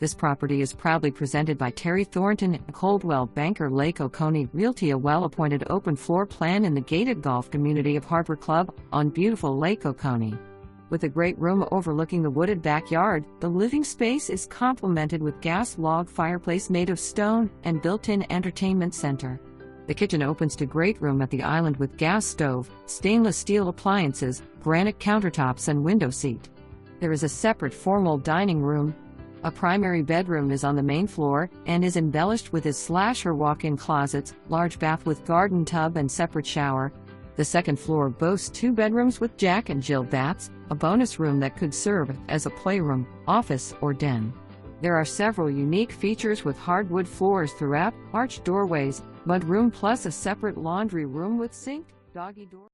This property is proudly presented by Terri Thornton and Coldwell Banker Lake Oconee Realty, a well-appointed open floor plan in the gated golf community of Harbor Club on beautiful Lake Oconee. With a great room overlooking the wooded backyard, the living space is complemented with gas log fireplace made of stone and built-in entertainment center. The kitchen opens to Greatroom at the island with gas stove, stainless steel appliances, granite countertops and window seat. There is a separate formal dining room. A primary bedroom is on the main floor and is embellished with his/her walk-in closets, large bath with garden tub and separate shower. The second floor boasts 2 bedrooms with Jack and Jill baths, a bonus room that could serve as a playroom, office, or den. There are several unique features with hardwood floors throughout, arched doorways, mudroom plus a separate laundry room with sink, doggie door.